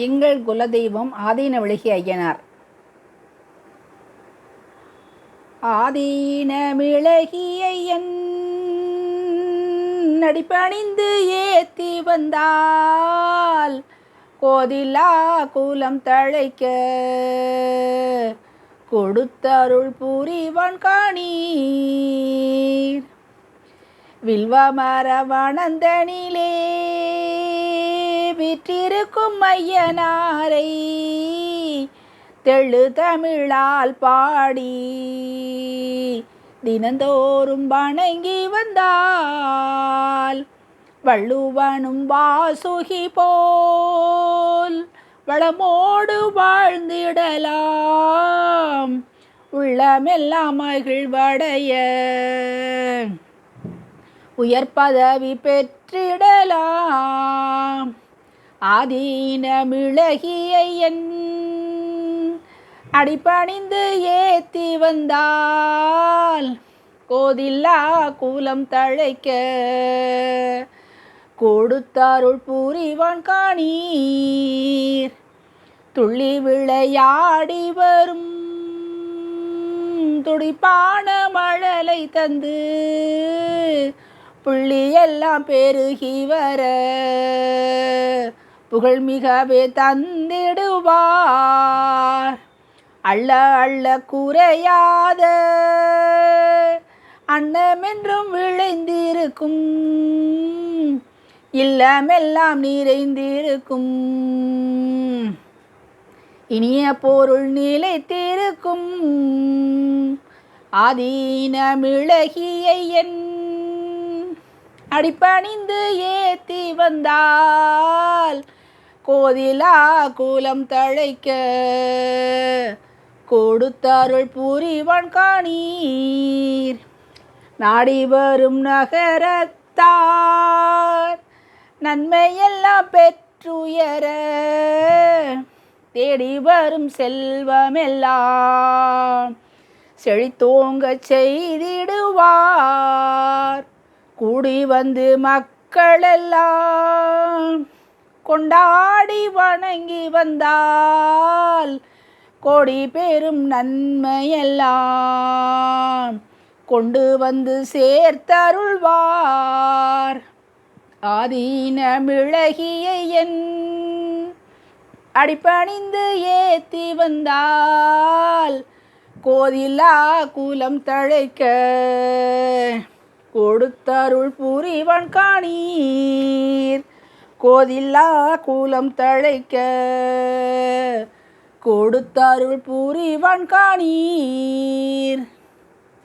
எங்கள் குலதெய்வம் ஆதீனவழகி ஐயனார். ஆதீனமிழகி ஐயன் நடிப்பணிந்து ஏத்தி வந்தால் கோதிலா கூலம் தழைக்க கொடுத்தருள் புரிவான் காணீர். வில்வமர வனந்தனிலே விற்றிருக்கும் ஐயனாரை தெள்ளு தமிழால் பாடி தினந்தோறும் வணங்கி வந்தால் வள்ளுவனும் வாசுகி போல் வளமோடு வாழ்ந்திடலாம். உள்ளமெல்லாம் மகிழ்வடைய உயர் பதவி பெற்றிடலாம். ஆதீனமிழகி ஐயன் அடிபணிந்து ஏத்தி வந்தால் கோதில்லா கூலம் தழைக்க கொடுத்தருள் புரிவான் காணீர். துள்ளி விளையாடி வரும் துடிப்பான மழலை தந்து புள்ளியெல்லாம் பெருகி வர புகழ்மிகவே தந்திடுவார். அள்ள அள்ள குறையாத அன்னமென்றும் விளைந்திருக்கும், இல்லமெல்லாம் நிறைந்திருக்கும், இனிய பொருள் நிலைத்திருக்கும். ஆதீனமிழகி ஐயன் அடிபணிந்து ஏத்தி வந்தால் கோதிலா கூலம் தழைக்க கொடுத்தருள் புரிவான் காணீர். நாடி வரும் நகரத்தார் நன்மையெல்லாம் பெற்றுயர தேடி வரும் செல்வமெல்லாம் செழித்தோங்க செய்திடுவார். கூடி வந்து மக்களெல்லாம் கொண்டாடி வணங்கி வந்தால் கோடி பெரும் நன்மையெல்லாம் கொண்டு வந்து சேர்த்தருள்வார். ஆதீனமிழகி ஐயன் அடிபணிந்து ஏத்தி வந்தால் கோதிலா கூலம் தழைக்க கொடுத்தருள் புரிவான் காணீர். கோதிலா கூலம் தழைக்க கொடுத்தருள் புரிவான் காணீர்.